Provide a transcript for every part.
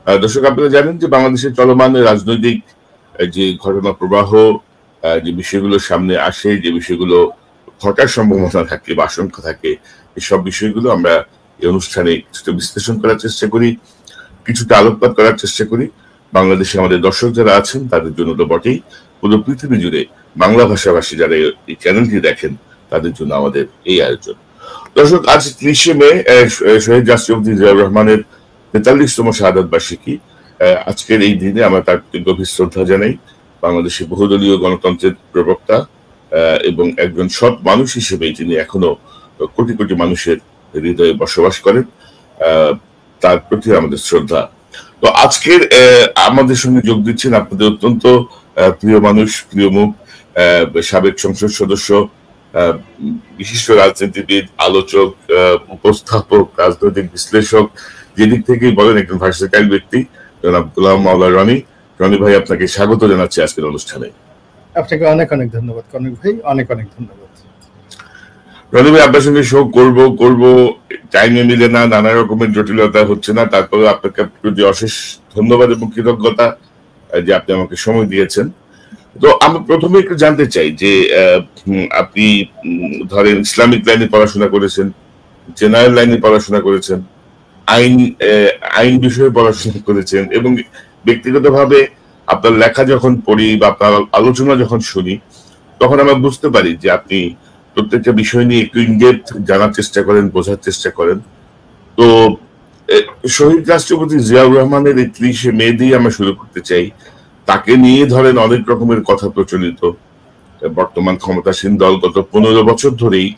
দর্শক, আপনারা জানেন যে বাংলাদেশের চলমান রাজনৈতিক যে ঘটনা প্রবাহ, যে বিষয়গুলো সামনে আসে, যে বিষয়গুলো ঘটার সম্ভাবনা থাকে বা আশঙ্কা থাকে, এসব বিষয়গুলো আমরা এই অনুষ্ঠানে কিছুটা বিশ্লেষণ করার চেষ্টা করি, কিছুটা আলোকপাত করার চেষ্টা করি। বাংলাদেশে আমাদের দর্শক যারা আছেন তাদের জন্য তো বটেই, পুরো পৃথিবী জুড়ে বাংলা ভাষাভাষী যারা এই চ্যানেলটি দেখেন তাদের জন্য আমাদের এই আয়োজন। দর্শক, আজ 30শে মে শহীদ রাষ্ট্রপতি জিয়াউর রহমানের 43তম শাহাদাত বার্ষিকী। আজকের এই দিনে আমরা তার প্রতি গভীর শ্রদ্ধা জানাই। বাংলাদেশের বহুদলীয় গণতন্ত্রের প্রবক্তা এবং একজন সৎ মানুষ হিসেবে তিনি এখনো কোটি কোটি মানুষের হৃদয়ে বসবাস করেন। তার প্রতি আমাদের শ্রদ্ধা। তো আজকের আমাদের সঙ্গে যোগ দিচ্ছেন আপনাদের অত্যন্ত প্রিয় মানুষ, প্রিয় মুখ, সাবেক সংসদ সদস্য, বিশিষ্ট রাজনীতিবিদ, আলোচক, উপস্থাপক, রাজনৈতিক বিশ্লেষক, যেদিক থেকেই বলেন একজন ভার্সেটাইল ব্যক্তি, জনাব গোলাম মাওলা রনি। রনি ভাই, আপনাকে স্বাগত জানাচ্ছি আজকের অনুষ্ঠানে। আপনাকে অনেক অনেক ধন্যবাদ কনক ভাই, অনেক অনেক ধন্যবাদ। রনি ভাই, আপনার সঙ্গে শো করব টাইমে মিলে না, নানা রকমের জটিলতা হচ্ছে না, তারপরে আপনাকে প্রতি অশেষ ধন্যবাদ এবং কৃতজ্ঞতা যে আপনি আমাকে সময় দিয়েছেন। তো আমি প্রথমে একটু জানতে চাই যে আপনি ধরেন ইসলামিক লাইনে পড়াশোনা করেছেন, জেনারেল লাইনে পড়াশোনা করেছেন, আইন বিষয়ে পড়াশোনা করেছেন, এবং ব্যক্তিগতভাবে আপনার লেখা যখন পড়ি বা আপনার আলোচনা যখন শুনি, তখন আমরা বুঝতে পারি যে আপনি প্রত্যেকটা বিষয় নিয়ে একটু ইনডেপথ জানার চেষ্টা করেন, বোঝার চেষ্টা করেন। তো শহীদ রাষ্ট্রপতি জিয়াউর রহমানের এই 30শে মে দিয়ে আমরা শুরু করতে চাই। তাকে নিয়ে ধরেন অনেক রকমের কথা প্রচলিত। বর্তমান ক্ষমতাসীন দল গত 15 বছর ধরেই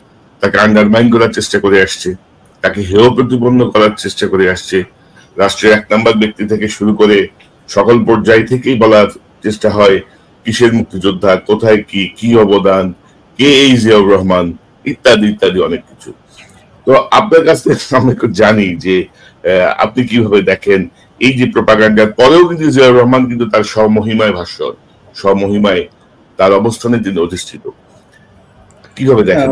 তাকে আন্ডারমাইন করার চেষ্টা করে আসছে, তাকে হেয় প্রতিপন্ন করার চেষ্টা করে আসছে। রাষ্ট্রের 1 নম্বর ব্যক্তি থেকে শুরু করে সকল পর্যায় থেকেই বলার চেষ্টা হয় কিসের মুক্তিযোদ্ধা, কোথায় কি অবদান, কে এই জিয়াউর রহমান, ইত্যাদি ইত্যাদি অনেক কিছু। তো আপনার কাছ থেকে আমরা একটু জানি যে আপনি কিভাবে দেখেন এই যে প্রোপাগান্ডার পরেও কিন্তু জিয়াউর রহমান কিন্তু তার স্বমহিমায় ভাস্বর, স্বমহিমায় তার অবস্থানে তিনি অধিষ্ঠিত। কিভাবে দেখেন?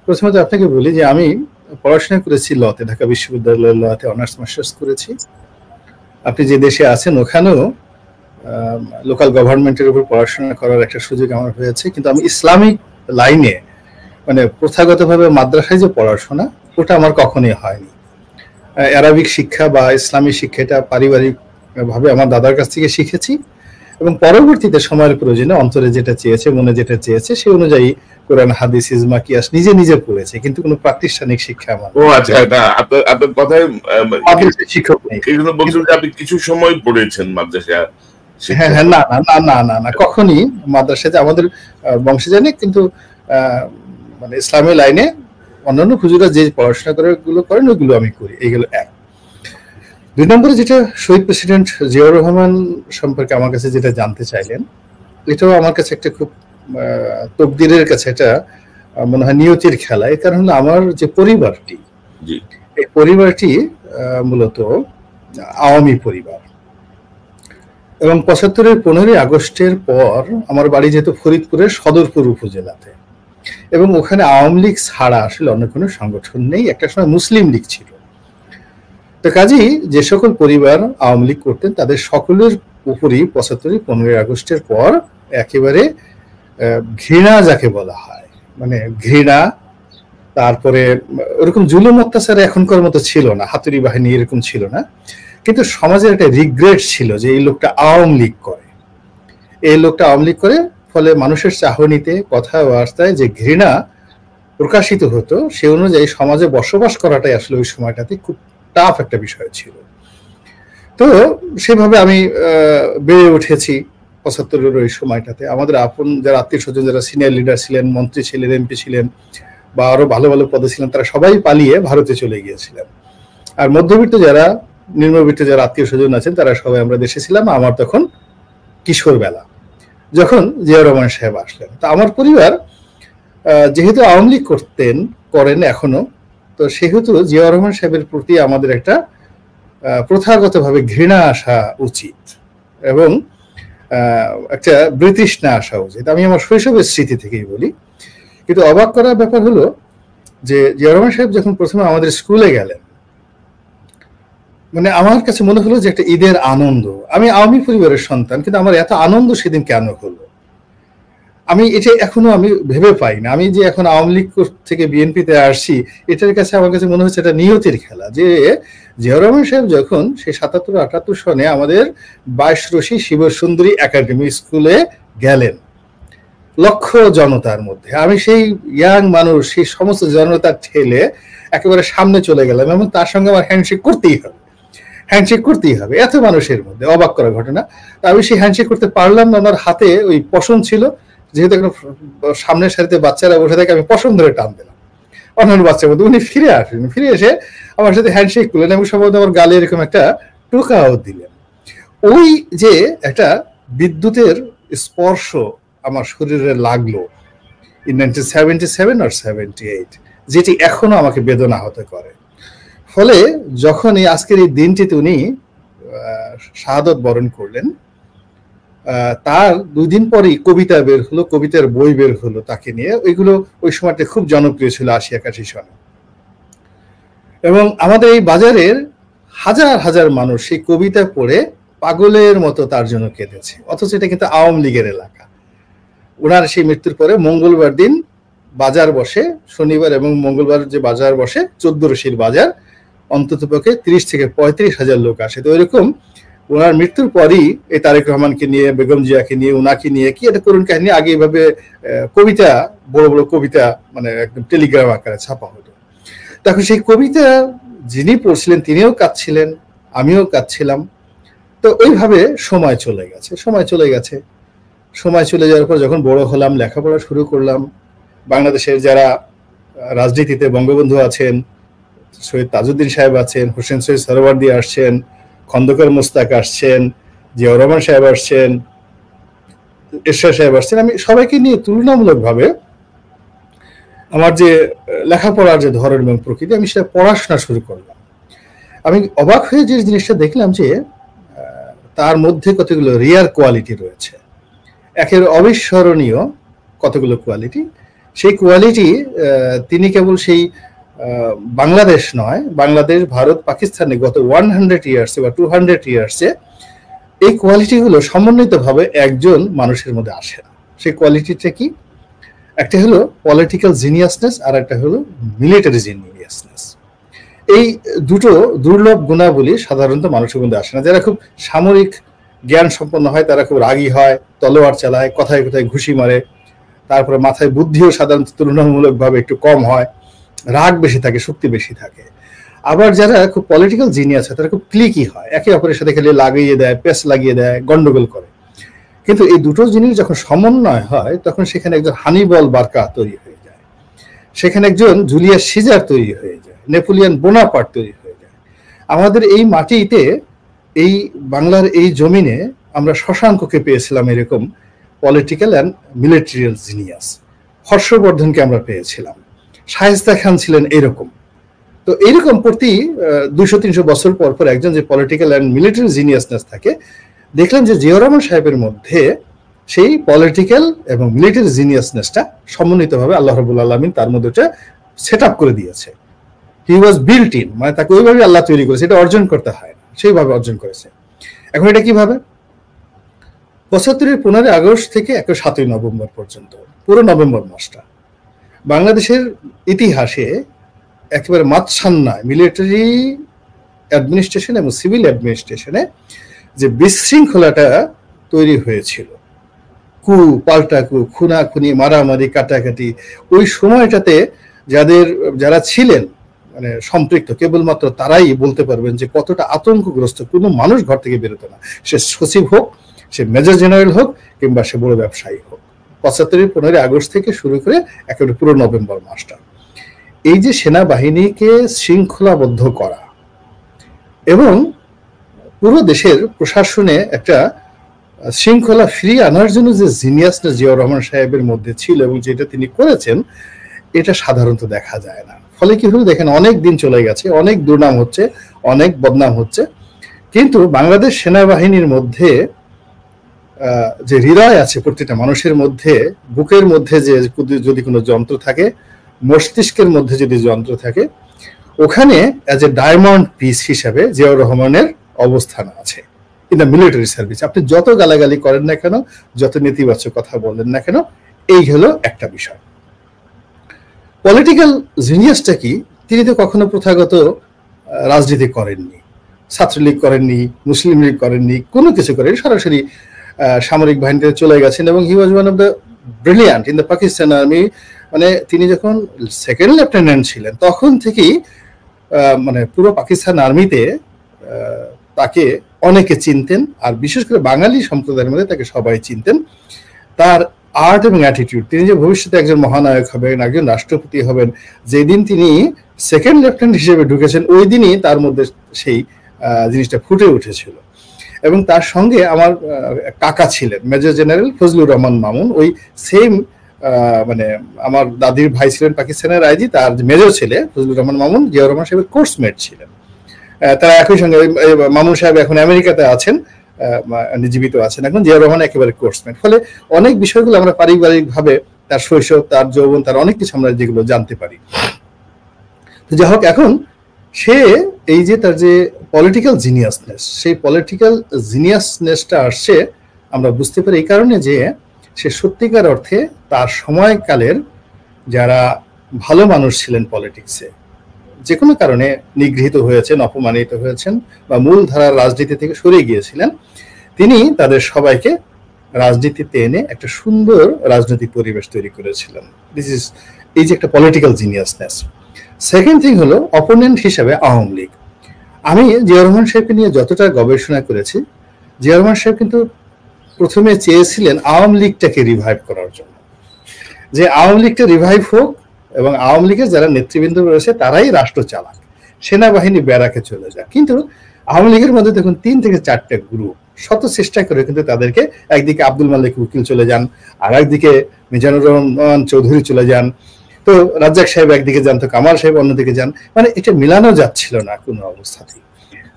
প্রথমত আপনাকে বলি যে আমি পড়াশোনা করেছি লতে, ঢাকা বিশ্ববিদ্যালয়ের লতে অনার্স মাস্টার্স করেছি। আপনি যে দেশে আছেন ওখানেও লোকাল গভর্নমেন্টের উপর পড়াশোনা করার একটা সুযোগ আমার হয়েছে, কিন্তু আমি ইসলামিক লাইনে মানে প্রথাগতভাবে মাদ্রাসায় যে পড়াশোনা, ওটা আমার কখনোই হয়নি। অ্যারাবিক শিক্ষা বা ইসলামী শিক্ষা এটা পারিবারিক ভাবে আমার দাদার কাছ থেকে শিখেছি, এবং পরবর্তীতে সময়ের প্রয়োজনে অন্তরে যেটা চেয়েছে, মনে যেটা চেয়েছে, সেই অনুযায়ী কোরআন, হাদিস, ইজমা, কিয়াস নিজে নিজে পড়েছে, কিন্তু কোনো প্রাতিষ্ঠানিক শিক্ষা আমার। ও আচ্ছা, আপনার কথায় শিক্ষক নেই, এই জন্য বলছেন যে আপনি কিছু সময় পড়েছেন মাদ্রাসা। হ্যাঁ হ্যাঁ, না না না না না, কখনই মাদ্রাসাতে আমাদের বংশে জানি, কিন্তু মানে ইসলামী লাইনে অন্যান্য হুজুরা যে পড়াশোনা গুলো করেন ওইগুলো আমি করি। এইগুলো এক। 2 নম্বরে যেটা শহীদ প্রেসিডেন্ট জিয়াউর রহমান সম্পর্কে আমার কাছে যেটা জানতে চাইলেন, এটাও আমার কাছে একটা খুব তকদিরের কাছে এটা মনে হয় নিয়তির খেলা। এই কারণ হলো আমার যে পরিবারটি, এই পরিবারটি মূলত আওয়ামী পরিবার, এবং 75-এর 15ই আগস্টের পর আমার বাড়ি যেহেতু ফরিদপুরের সদরপুর উপজেলাতে, এবং ওখানে আওয়ামী লীগ ছাড়া আসলে অন্য কোনো সংগঠন নেই। একটা সময় মুসলিম লীগ ছিল। তো কাজেই যে সকল পরিবার আওয়ামী লীগ করতেন তাদের সকলের উপরই 75-ই 15ই আগস্টের পর একেবারে ঘৃণা যাকে বলা হয়, মানে ঘৃণা, তারপরে ওরকম জুলুম অত্যাচার এখনকার মতো ছিল না, হাতুড়ি বাহিনী এরকম ছিল না, কিন্তু সমাজের একটা রিগ্রেট ছিল যে এই লোকটা আওয়ামী লীগ করে, এই লোকটা আওয়ামী লীগ করে। ফলে মানুষের চাহনিতে, কথাবার্তায় যে ঘৃণা প্রকাশিত হতো, সে অনুযায়ী সমাজে বসবাস করাটাই আসলে ওই সময়টাতে খুব টাফ একটা বিষয় ছিল। তো সেভাবে আমি বেড়ে উঠেছি 75-এর ওই সময়টাতে। আমাদের আপন যারা আত্মীয় স্বজন, যারা সিনিয়র লিডার ছিলেন, মন্ত্রী ছিলেন, এমপি ছিলেন, বা আরো ভালো ভালো পদে ছিলেন, তারা সবাই পালিয়ে ভারতে চলে গিয়েছিলেন। আর মধ্যবিত্ত যারা, নিম্নবিত্ত যারা আত্মীয় স্বজন আছেন, তারা সবাই আমরা দেশে ছিলাম। আমার তখন কিশোর বেলা, যখন জিয়াউর রহমান সাহেব আসলেন। তো আমার পরিবার যেহেতু আওয়ামী লীগ করেন এখনো, তো সেহেতু জিয়াউর রহমান সাহেবের প্রতি আমাদের একটা প্রথাগতভাবে ঘৃণা আসা উচিত, এবং একটা বিতৃষ্ণা আসা উচিত। আমি আমার শৈশবের স্মৃতি থেকেই বলি। কিন্তু অবাক করার ব্যাপার হলো যে জিয়াউর রহমান সাহেব যখন প্রথমে আমাদের স্কুলে গেলেন, মানে আমার কাছে মনে হলো যে একটা ঈদের আনন্দ। আমি আওয়ামী পরিবারের সন্তান, কিন্তু আমার এত আনন্দ সেদিন কেন হলো আমি এটা এখনো আমি ভেবে পাই না। আমি যে এখন আওয়ামী লীগ থেকে বিএনপিতে আসছি, এটার কাছে আমার কাছে মনে হচ্ছে এটা নিয়তির খেলা। যে জিয়াউর রহমান সাহেব যখন সেই ৭৭-৭৮ সনে আমাদের ২২ রশি শিবসুন্দরী একাডেমি স্কুলে গেলেন লক্ষ জনতার মধ্যে, আমি সেই ইয়াং মানুষ, সেই সমস্ত জনতার ঠেলে একেবারে সামনে চলে গেলাম এবং তার সঙ্গে আমার হ্যান্ডশেক করতেই হবে এত মানুষের মধ্যে। অবাক করা ঘটনা। আমি সেই হ্যান্ডশেক করতে পারলাম না, আমার হাতে ওই পশম ছিল, যেহেতু একটা সামনের সারিতে বাচ্চারা বসে থাকে, আমি পশম ধরে টান দিলাম অন্যান্য বাচ্চার মধ্যে। উনি ফিরে আসেন, ফিরে এসে আমার সাথে হ্যান্ডশেক করলেন এবং সম্ভবত আমার গালে এরকম একটা টোকাও দিলেন। ওই যে একটা বিদ্যুতের স্পর্শ আমার শরীরে লাগলো ইন 1977 or 78, যেটি এখনো আমাকে বেদনা হতে করে। ফলে যখন এই আজকের এই দিনটিতে উনি শাহাদত বরণ করলেন, তার 2 দিন পরেই কবিতা বের হলো, কবিতার বই বের হলো তাকে নিয়ে। ওইগুলো ওই সময়টা খুব জনপ্রিয় ছিল ৮০-৮১ সনে। এবং আমাদের এই বাজারের হাজার হাজার মানুষ সেই কবিতা পড়ে পাগলের মতো তার জন্য কেঁদেছে। অথচ এটা কিন্তু আওয়ামী লীগের এলাকা। ওনার সেই মৃত্যুর পরে মঙ্গলবার দিন বাজার বসে, শনিবার এবং মঙ্গলবার যে বাজার বসে 14 রশির বাজার, অন্ততপক্ষে 30 থেকে 35 হাজার লোক আসে। তো এরকম ওনার মৃত্যুর পরই এই তারেক রহমানকে নিয়ে, বেগম জিয়াকে নিয়ে, ওনাকে নিয়ে কি একটা করুণ কাহিনী আগে এভাবে কবিতা, বড় বড় কবিতা মানে একদম টেলিগ্রাম আকারে ছাপা হতো। তখন সেই কবিতা যিনি পড়ছিলেন তিনিও কাঁদছিলেন, আমিও কাঁদছিলাম। তো ওইভাবে সময় চলে যাওয়ার পর যখন বড় হলাম, লেখাপড়া শুরু করলাম, বাংলাদেশের যারা রাজনীতিতে বঙ্গবন্ধু আছেন, সৈয়দ তাজউদ্দিন সাহেব আছেন, হোসেন সৈয়দ সরওয়ার্দী আসছেন, খন্দকার মোস্তাক আসছেন, জিয়াউর রহমান সাহেব আসছেন, এরশাদ সাহেব আসছেন, আমি সবাইকে নিয়ে তুলনামূলকভাবে আমার যে লেখাপড়ার যে ধরন এবং প্রকৃতি, আমি সেটা পড়াশোনা শুরু করলাম। আমি অবাক হয়ে যে জিনিসটা দেখলাম যে তার মধ্যে কতগুলো রিয়ার কোয়ালিটি রয়েছে, একের অবিস্মরণীয় কতগুলো কোয়ালিটি। সেই কোয়ালিটি তিনি কেবল সেই বাংলাদেশ নয়, বাংলাদেশ, ভারত, পাকিস্তানে গত 100 ইয়ার্সে বা 200 ইয়ার্সে এই কোয়ালিটিগুলো সমন্বিতভাবে একজন মানুষের মধ্যে আসে না। সেই কোয়ালিটিটা কি? একটা হলো পলিটিক্যাল জিনিয়াসনেস, আর একটা হলো মিলিটারি জিনিয়াসনেস। এই দুটো দুর্লভ গুণাবলী সাধারণত মানুষের মধ্যে আসে না। যারা খুব সামরিক জ্ঞান সম্পন্ন হয় তারা খুব রাগী হয়, তলোয়ার চালায়, কথায় কথায় ঘুষি মারে, তারপরে মাথায় বুদ্ধিও সাধারণত তুলনামূলকভাবে একটু কম হয়, রাগ বেশি থাকে, শক্তি বেশি থাকে। আবার যারা খুব পলিটিক্যাল জিনিয়াস হয় তারা খুব ক্লিকি হয়, একে অপরের সাথে খালি লাগিয়ে দেয়, পেস লাগিয়ে দেয়, গন্ডগোল করে। কিন্তু এই দুটো জিনিস যখন সমন্বয় হয় তখন সেখানে একজন হানিবল বার্কা তৈরি হয়ে যায়, সেখানে একজন জুলিয়াস সিজার তৈরি হয়ে যায়, নেপোলিয়ন বোনাপার্ট তৈরি হয়ে যায়। আমাদের এই মাটিতে, এই বাংলার এই জমিনে আমরা শশাঙ্ককে পেয়েছিলাম এরকম পলিটিক্যাল অ্যান্ড মিলিটারিয়াল জিনিয়াস, হর্ষবর্ধনকে আমরা পেয়েছিলাম, শায়েস্তা খান ছিলেন এরকম। তো এইরকম প্রতি 200-300 বছর পর পর একজন যে পলিটিক্যাল অ্যান্ড মিলিটারি জিনিয়াসনেস থাকে, দেখলাম যে জিয়াউর রহমান সাহেবের মধ্যে সেই পলিটিক্যাল এবং মিলিটারি জিনিয়াসনেসটা সমন্বিতভাবে আল্লাহ রাব্বুল আলামিন তার মধ্যে সেট আপ করে দিয়েছে। হি ওয়াজ বিল্ট ইন, মানে তাকে ওইভাবে আল্লাহ তৈরি করেছে, এটা অর্জন করতে হয় না, সেইভাবে অর্জন করেছে। এখন এটা কিভাবে? ৭৫-এর 15 আগস্ট থেকে 7ই নভেম্বর পর্যন্ত পুরো নভেম্বর মাসটা বাংলাদেশের ইতিহাসে একেবারে মাঝখান্নায় মিলিটারি অ্যাডমিনিস্ট্রেশন এবং সিভিল অ্যাডমিনিস্ট্রেশনে যে বিশৃঙ্খলাটা তৈরি হয়েছিল, কু পাল্টা কু, খুনাখুনি, মারামারি, কাটাকাটি, ওই সময়টাতে যারা ছিলেন মানে সম্পৃক্ত, কেবলমাত্র তারাই বলতে পারবেন যে কতটা আতঙ্কগ্রস্ত। কোনো মানুষ ঘর থেকে বেরোতো না, সে সচিব হোক, সে মেজর জেনারেল হোক, কিংবা সে বড় ব্যবসায়ী হোক। ৭৫-এর 15 আগস্ট থেকে শুরু করে একেবারে পুরো নভেম্বর মাসটা, এই যে সেনাবাহিনীকে শৃঙ্খলাবদ্ধ করা এবং পুরো দেশের প্রশাসনে একটা শৃঙ্খলা ফিরিয়ে আনার জন্য যে জিনিয়াসটা জিয়াউর রহমান সাহেবের মধ্যে ছিল এবং যেটা তিনি করেছেন, এটা সাধারণত দেখা যায় না। ফলে কি হলো দেখেন, অনেক দিন চলে গেছে, অনেক দুর্নাম হচ্ছে, অনেক বদনাম হচ্ছে, কিন্তু বাংলাদেশ সেনাবাহিনীর মধ্যে যে হৃদয় আছে প্রত্যেকটা মানুষের মধ্যে, বুকের মধ্যে যে যদি কোনো যন্ত্র থাকে, মস্তিষ্কের মধ্যে যদি যন্ত্র থাকে, ওখানে অ্যাজ এ ডায়মন্ড পিস হিসাবে জিয়াউর রহমানের অবস্থান আছে ইন দ্য মিলিটারি সার্ভিস। আপনি যত গালাগালি করেন না কেন, যত নেতিবাচক কথা বলেন না কেন, এই হলো একটা বিষয়। পলিটিক্যাল জিনিয়াসটা কি, তিনি তো কখনো প্রথাগত রাজনীতি করেননি, ছাত্রলীগ করেননি, মুসলিম লীগ করেননি, কোনো কিছু করেন, সরাসরি সামরিক বাহিনীতে চলে গেছেন এবং he was one of the brilliant in the Pakistan army. মানে তিনি যখন সেকেন্ড লেফটেন্যান্ট ছিলেন তখন থেকেই মানে পুরো পাকিস্তান আর্মিতে তাকে অনেকে চিনতেন, আর বিশেষ করে বাঙালি সম্প্রদায়ের মধ্যে তাকে সবাই চিনতেন। তার আর্ট এবং অ্যাটিটিউড, তিনি যে ভবিষ্যতে একজন মহানায়ক হবেন, একজন রাষ্ট্রপতি হবেন, যেদিন তিনি সেকেন্ড লেফটেন্যান্ট হিসেবে ঢুকেছেন ওই দিনই তার মধ্যে সেই জিনিসটা ফুটে উঠেছিল। এবং তার সঙ্গে আমার কাকা ছিলেন মেজর জেনারেল ফজলুর রহমান মামুন, ওই সেম মানে আমার দাদির ভাই ছিলেন পাকিস্তানের আইজি, তার মেজর ছেলে ফজলুর রহমান মামুন জিয়াউর রহমান সাহেবের কোর্সমেট ছিলেন। তারা একই সঙ্গে, মামুন সাহেব এখন আমেরিকাতে আছেন, জীবিত আছেন এখন, জিয়াউর রহমান একেবারে কোর্সমেট। ফলে অনেক বিষয়গুলো আমরা পারিবারিকভাবে, তার শৈশব, তার যৌবন, তার অনেক কিছু আমরা যেগুলো জানতে পারি। তো যাই হোক, এখন সে এই যে তার যে পলিটিক্যাল জিনিয়াসনেস, সেই পলিটিক্যাল জিনিয়াসনেসটা আসছে আমরা বুঝতে পারি এই কারণে যে সে সত্যিকার অর্থে তার সময়কালের যারা ভালো মানুষ ছিলেন পলিটিক্সে, যে কোনো কারণে নিগৃহীত হয়েছেন, অপমানিত হয়েছেন বা মূলধারার রাজনীতি থেকে সরে গিয়েছিলেন, তিনি তাদের সবাইকে রাজনীতিতে এনে একটা সুন্দর রাজনৈতিক পরিবেশ তৈরি করেছিলেন। দিস ইজ এই যে একটা পলিটিক্যাল জিনিয়াসনেস। সেকেন্ড থিং হলো অপোনেন্ট হিসাবে আওয়ামী লীগ। আমি জিয়াউর রহমান সাহেবকে নিয়ে যতটা গবেষণা করেছি, জিয়াউর রহমান সাহেব কিন্তু প্রথমে চেয়েছিলেন আওয়ামী লীগটাকে রিভাইভ করার জন্য, যে আওয়ামী লীগটা রিভাইভ হোক এবং আওয়ামী লীগের যারা নেতৃবৃন্দ রয়েছে তারাই রাষ্ট্র চালাক, সেনাবাহিনী ব্যারাকে চলে যায়। কিন্তু আওয়ামী লীগের মধ্যে দেখুন 3 থেকে 4টা গ্রুপ শত চেষ্টা করে কিন্তু তাদেরকে, একদিকে আব্দুল মালিক উকিল চলে যান, আর একদিকে মিজানুর রহমান চৌধুরী চলে যান, তো রাজ্জাক সাহেব একদিকে যান, তো কামাল সাহেব অন্যদিকে যান, মানে এটা মিলানো যাচ্ছিল না কোনো অবস্থাতেই।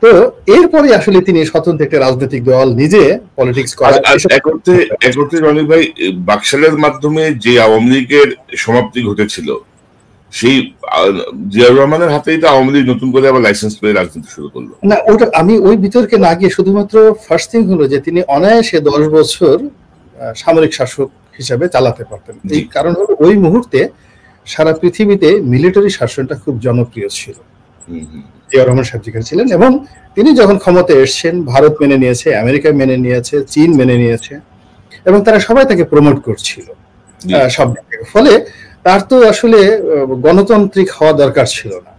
তো এরপরে আসলে তিনি স্বতন্ত্র একটা রাজনৈতিক দল নিজে পলিটিক্স করা। রনিল ভাই, বাকশালের মাধ্যমে যে আওয়ামী লীগের সমাপ্তি ঘটেছিল, সেই জিয়াউর রহমানের হাতেই তো আওয়ামী লীগ নতুন করে আবার লাইসেন্স পেয়ে রাজনীতি শুরু করলো। না, ওটা আমি ওই বিতর্কে না গিয়ে শুধুমাত্র ফার্স্ট থিং হলো যে তিনি অনায়াসে 10 বছর সামরিক শাসক হিসাবে চালাতে পারতেন। এই কারণ হলো ওই মুহূর্তে সারা পৃথিবীতে মিলিটারি শাসনটা খুব জনপ্রিয় ছিল, জিয়াউর রহমান সাহেব যেখানে ছিলেন। এবং তিনি যখন ক্ষমতায় এসছেন, ভারত মেনে নিয়েছে, আমেরিকা মেনে নিয়েছে, চীন মেনে নিয়েছে, এবং তারা সবাই তাকে প্রমোট করছিল সব দিক থেকে। ফলে তার তো আসলে গণতান্ত্রিক হওয়া দরকার ছিল না,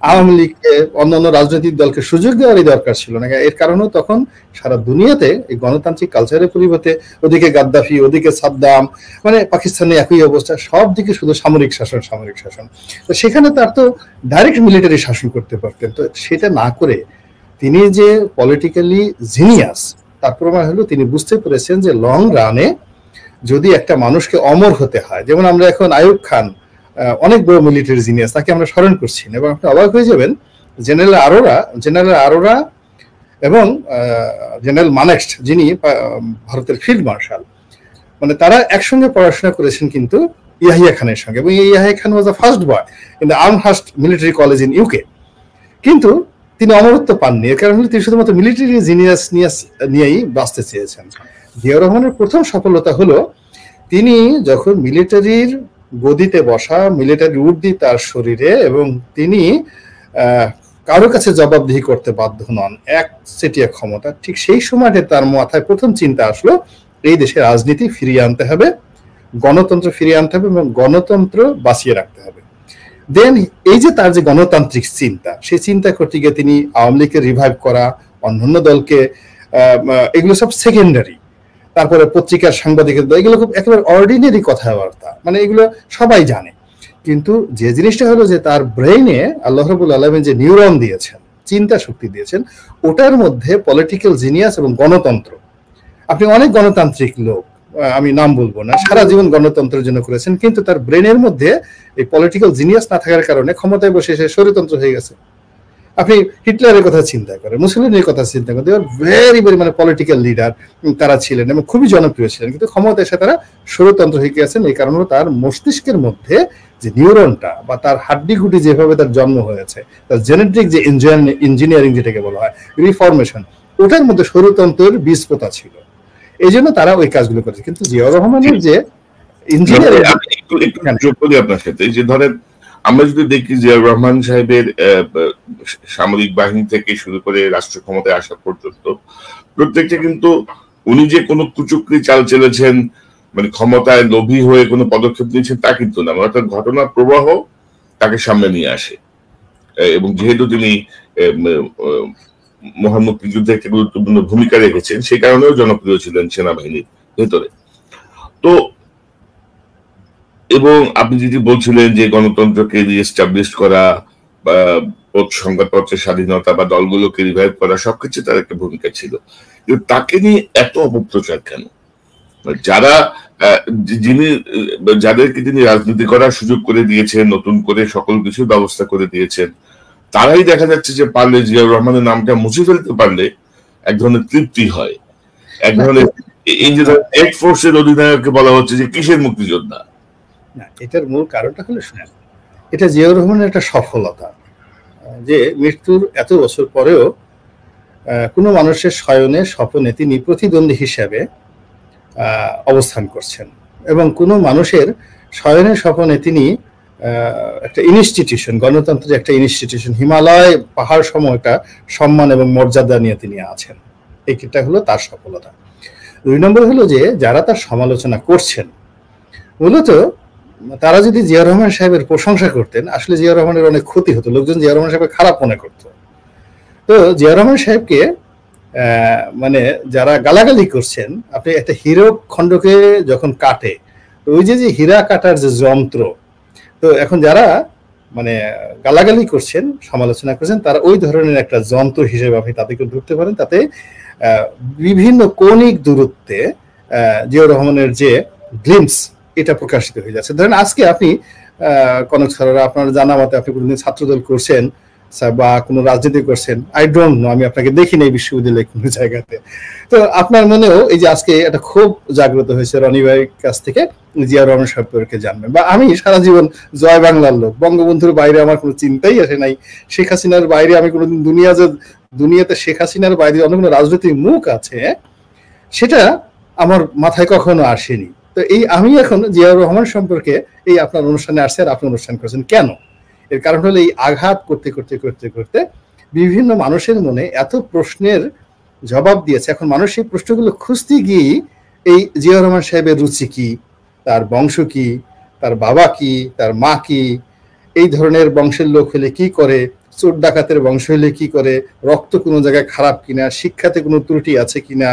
আওয়ামী লীগকে, অন্যান্য রাজনৈতিক দলকে সুযোগ দেওয়ারই দরকার ছিল না। এর কারণে তখন সারা দুনিয়াতে এই গণতান্ত্রিক কালচারের পরিবর্তে ওদিকে গাদ্দাফি, ওদিকে সাদ্দাম, মানে পাকিস্তানে একই অবস্থা, সব দিকে শুধু সামরিক শাসন, সামরিক শাসন। তো সেখানে তার তো ডাইরেক্ট মিলিটারি শাসন করতে পারতেন, তো সেটা না করে তিনি যে পলিটিক্যালি জিনিয়াস, তার প্রমাণ হলো তিনি বুঝতে পেরেছেন যে লং রানে যদি একটা মানুষকে অমর হতে হয়, যেমন আমরা এখন আইয়ুব খান অনেক বড় মিলিটারি জিনিয়াস, তাকে আমরা স্মরণ করছি না, এবং আপনি অবাক হয়ে যাবেন জেনারেল আরোরা এবং জেনারেল মানেক্সট, যিনি ভারতের ফিল্ড মার্শাল, মানে তারা একসঙ্গে পড়াশোনা করেছেন কিন্তু ইয়াহিয়া খানের সঙ্গে, এবং Yahya Khan was the first boy in the Amherst military college in UK. কিন্তু তিনি অমরত্ব পাননি, এর কারণ হলো তিনি শুধুমাত্র মিলিটারি জিনিয়াস নিয়েই বাঁচতে চেয়েছেন। জিয়াউর রহমানের প্রথম সফলতা হলো তিনি যখন মিলিটারির গদিতে বসা, মিলিটারি উর্দি তার শরীরে, এবং তিনি কারো কাছে জবাবদিহি করতে বাধ্য নন, এক সেটিয়া ক্ষমতা, ঠিক সেই সময়তে তার মাথায় প্রথম চিন্তা আসলো এই দেশে রাজনীতি ফিরিয়ে আনতে হবে, গণতন্ত্র ফিরিয়ে আনতে হবে এবং গণতন্ত্র বাঁচিয়ে রাখতে হবে। দেন এই যে তার যে গণতান্ত্রিক চিন্তা, সেই চিন্তা করতে গিয়ে তিনি আওয়ামী লীগকে রিভাইভ করা, অন্যান্য দলকে, এগুলো সব সেকেন্ডারি। তারপরে পত্রিকার সাংবাদিকতা, এগুলো খুব একেবারে অর্ডিনারি কথাবার্তা, মানে এগুলো সবাই জানে। কিন্তু যে জিনিসটা হলো যে তার ব্রেইনে আল্লাহ রাব্বুল আলামিন যে নিউরন দিয়েছেন, চিন্তা শক্তি দিয়েছেন, ওটার মধ্যে পলিটিক্যাল জিনিয়াস এবং গণতন্ত্র। আপনি অনেক গণতান্ত্রিক লোক, আমি নাম বলবো না, সারা জীবন গণতন্ত্রের জন্য করেছেন, কিন্তু তার ব্রেনের মধ্যে এই পলিটিক্যাল জিনিয়াস না থাকার কারণে ক্ষমতায় বসে সে স্বৈরতন্ত্র হয়ে গেছে। আপনি হিটলারের কথা চিন্তা করেন, মুসলিনের কথা চিন্তা করেন, ভেরি ভেরি মানে পলিটিক্যাল লিডার তারা ছিলেন এবং খুবই জনপ্রিয় ছিলেন, কিন্তু ক্ষমতা এসে তারা স্বৈরতন্ত্র হয়ে গেছেন। এই কারণে তার মস্তিষ্কের মধ্যে যে নিউরনটা বা তার হাড্ডিগুটি যেভাবে তার জন্ম হয়েছে, তার জেনেটিক যে ইঞ্জিনিয়ারিং যেটাকে বলা হয় রিফরমেশন, ওটার মধ্যে স্বৈরতন্ত্রের বীজ পোতা ছিল। এই জন্য তারা ওই কাজগুলো করেছে। কিন্তু জিয়াউর রহমানের যে ইঞ্জিনিয়ারিং, একটু যোগ করি আপনার সাথে, এই যে ধরেন আমরা যদি দেখি জিয়াউর রহমান সাহেবের সামরিক বাহিনী থেকে শুরু করে রাষ্ট্র ক্ষমতায় আসা পর্যন্ত প্রত্যেকটা কিন্তু উনি যে কোনো কুচক্রি চাল চেলেছেন, মানে ক্ষমতায় লোভী হয়ে কোনো পদক্ষেপ নিয়েছেন তা কিন্তু না, অর্থাৎ ঘটনার প্রবাহ তাকে সামনে নিয়ে আসে। এবং যেহেতু তিনি মহান মুক্তিযুদ্ধে একটা গুরুত্বপূর্ণ ভূমিকা রেখেছেন, সেই কারণেও জনপ্রিয় ছিলেন সেনাবাহিনীর ভেতরে। তো এবং আপনি যদি বলছিলেন যে গণতন্ত্রকে রিএস্টাবলিশ করা বা সংবাদপত্রের স্বাধীনতা বা দলগুলোকে রিভাইভ করা, সবকিছু তার একটা ভূমিকা ছিল। কিন্তু তাকে নিয়ে এত অপপ্রচার কেন? যারা যিনি যাদেরকে তিনি রাজনীতি করার সুযোগ করে দিয়েছেন, নতুন করে সকল কিছু ব্যবস্থা করে দিয়েছেন, তারাই দেখা যাচ্ছে যে পারলে জিয়াউর রহমানের নামটা মুছে ফেলতে পারলে এক ধরনের তৃপ্তি হয়, এক ধরনের এই যে এক্স ফোর্সের অধিনায়ককে বলা হচ্ছে যে কিসের মুক্তিযোদ্ধা। না, এটার মূল কারণটা হলো শুনেন, এটা জিয়াউর রহমানের একটা সফলতা যে মৃত্যুর এত বছর পরেও কোনো মানুষের শয়নে স্বপনে তিনি প্রতিদ্বন্দ্বী হিসাবে অবস্থান করছেন, এবং কোনো মানুষের শয়নে স্বপনে তিনি একটা ইনস্টিটিউশন, গণতন্ত্রের একটা ইনস্টিটিউশন, হিমালয় পাহাড় সম একটা সম্মান এবং মর্যাদা নিয়ে তিনি আছেন। এইটা হলো তার সফলতা। 2 নম্বর হলো যে যারা তার সমালোচনা করছেন মূলত তারা যদি জিয়াউর রহমান সাহেবের প্রশংসা করতেন, আসলে জিয়াউর রহমানের অনেক ক্ষতি হতো, লোকজন জিয়াউর রহমান সাহেবের খারাপ মনে করতো। তো জিয়াউর রহমান সাহেবকে মানে যারা গালাগালি করছেন, আপনি একটা হিরো খণ্ডকে যখন কাটে, ওই যে হীরা কাটার যে যন্ত্র, তো এখন যারা মানে গালাগালি করছেন, সমালোচনা করছেন, তারা ওই ধরনের একটা যন্ত্র হিসেবে আপনি তাদেরকে ধরতে পারেন। তাতে বিভিন্ন কৌণিক দূরত্বে জিয়াউর রহমানের যে গ্লিমস, এটা প্রকাশিত হয়ে যাচ্ছে। ধরেন আজকে আপনি কনক স্যারেরা, আপনার জানা মতে আপনি কোনোদিন ছাত্রদল করছেন বা কোনো রাজনীতি করছেন, আই ডোন্ট নো, আমি আপনাকে দেখিনি এই বিশ্ববিদ্যালয়ে কোনো জায়গাতে। তো আপনার মনেও এই যে আজকে একটা খুব জাগ্রত হয়েছে রনি ভাইয়ের কাছ থেকে জিয়াউর রহমান সম্পর্কে জানবেন, বা আমি সারা জীবন জয় বাংলার লোক, বঙ্গবন্ধুর বাইরে আমার কোনো চিন্তাই আসে নাই, শেখ হাসিনার বাইরে আমি কোনোদিন দুনিয়াতে শেখ হাসিনার বাইরে অন্য কোনো রাজনৈতিক মুখ আছে সেটা আমার মাথায় কখনো আসেনি। তো এই আমি এখন জিয়াউর রহমান সম্পর্কে এই আপনার অনুষ্ঠানে আসছে আর আপনি অনুষ্ঠান করেছেন কেন? এর কারণ হলো এই আঘাত করতে করতে করতে করতে বিভিন্ন মানুষের মনে এত প্রশ্নের জবাব দিয়েছে, এখন মানুষ এই প্রশ্নগুলো খুঁজতে গিয়ে এই জিয়াউর রহমান সাহেবের রুচি কি, তার বংশ কি, তার বাবা কি, তার মা কি, এই ধরনের বংশের লোক হলে কি করে, চোর ডাকাতের বংশ হলে কি করে, রক্ত কোনো জায়গায় খারাপ কিনা, শিক্ষাতে কোনো ত্রুটি আছে কিনা,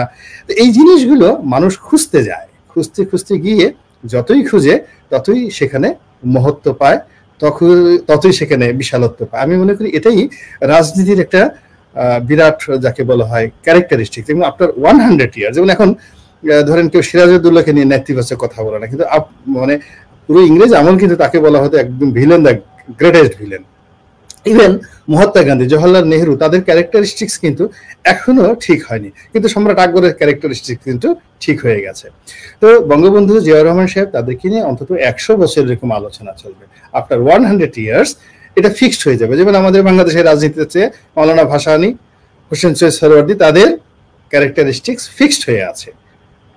তো এই জিনিসগুলো মানুষ খুঁজতে যায়। খুঁজতে খুঁজতে গিয়ে যতই খুঁজে ততই সেখানে মহত্ব পায়, ততই সেখানে বিশালত্ব পায়। আমি মনে করি এটাই রাজনীতির একটা বিরাট যাকে বলা হয় ক্যারেক্টারিস্টিক। এবং আফটার 100 ইয়ার, যেমন এখন ধরেন কেউ সিরাজউদ্দৌলাকে নিয়ে নেতিবাচক কথা বলে না, কিন্তু মানে পুরো ইংরেজ আমল কিন্তু তাকে বলা হতো একদম villain, the greatest villain. Even Mahatma Gandhi, Jawaharlal Nehru, তাদের ক্যারেক্টারিস্টিক্স কিন্তু এখনো ঠিক হয়নি, কিন্তু সম্রাট আকবরের ক্যারেক্টারিস্টিক্স কিন্তু ঠিক হয়ে গেছে। তো বঙ্গবন্ধু জিয়াউর রহমান সাহেব, তাদেরকে নিয়ে অন্তত 100 বছর এরকম আলোচনা চলবে। আফটার 100 ইয়ার্স এটা ফিক্সড হয়ে যাবে। যেমন আমাদের বাংলাদেশের রাজনীতিতে মাওলানা ভাসানী, হোসেন সৈয়দ সোহরাওয়ার্দী, তাদের ক্যারেক্টারিস্টিক্স ফিক্সড হয়ে আছে,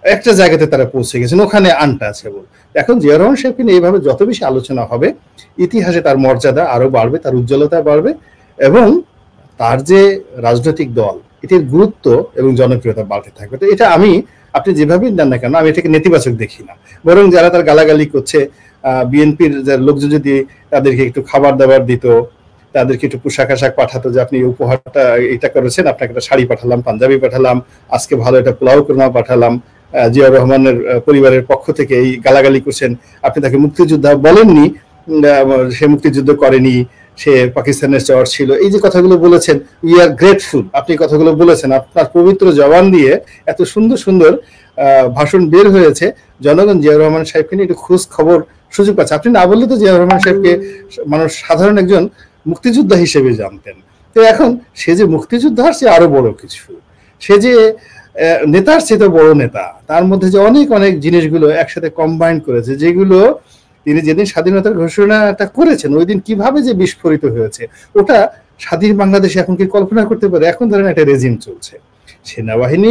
একটা জায়গাতে তারা পৌঁছে গেছেন, ওখানে আনটাচেবল। এখন জিয়াউর রহমান সাহেবকে নিয়ে এইভাবে যত বেশি আলোচনা হবে, ইতিহাসে তার মর্যাদা আরো বাড়বে, তার উজ্জ্বলতা বাড়বে, এবং তার যে রাজনৈতিক দল, এটির গুরুত্ব এবং জনপ্রিয়তা বাড়তে থাকবে। তো এটা আপনি যেভাবেই দেন না কেন, আমি এটাকে নেতিবাচক দেখি না, বরং যারা তার গালাগালি করছে, বিএনপির লোকজন যদি তাদেরকে একটু খাবার দাবার দিত, তাদেরকে একটু পোশাক আশাক পাঠাতো, যে আপনি উপহারটা এটা করেছেন, আপনাকে একটা শাড়ি পাঠালাম, পাঞ্জাবি পাঠালাম, আজকে ভালো একটা পোলাও কোরমা পাঠালাম, জিয়াউর রহমানের পরিবারের পক্ষ থেকে এই গালাগালি করছেন, আপনি তাকে মুক্তিযোদ্ধা বলেননি, সে মুক্তিযুদ্ধ করেনি, সে পাকিস্তানের চর ছিল, এই যে কথাগুলো বলেছেন, উই আর গ্রেটফুল, আপনি কথাগুলো বলেছেন, আপনার পবিত্র জবান দিয়ে এত সুন্দর সুন্দর ভাষণ বের হয়েছে, জনগণ জিয়াউর রহমান সাহেবকে নিয়ে একটু খোঁজ খবর সুযোগ পাচ্ছে। আপনি না বললে তো জিয়াউর রহমান সাহেবকে মানুষ সাধারণ একজন মুক্তিযোদ্ধা হিসেবে জানতেন, তো এখন সে যে মুক্তিযোদ্ধার সে আরো বড় কিছু, সে যে নেতার চেয়ে তো বড় নেতা, তার মধ্যে যে অনেক অনেক জিনিসগুলো একসাথে কম্বাইন করেছে, যেগুলো তিনি যেদিন স্বাধীনতার ঘোষণাটা করেছেন ওই দিন কিভাবে যে বিস্ফোরিত হয়েছে, ওটা স্বাধীন বাংলাদেশে এখন কি কল্পনা করতে পারে? এখন ধরেন একটা রেজিম চলছে, সেনাবাহিনী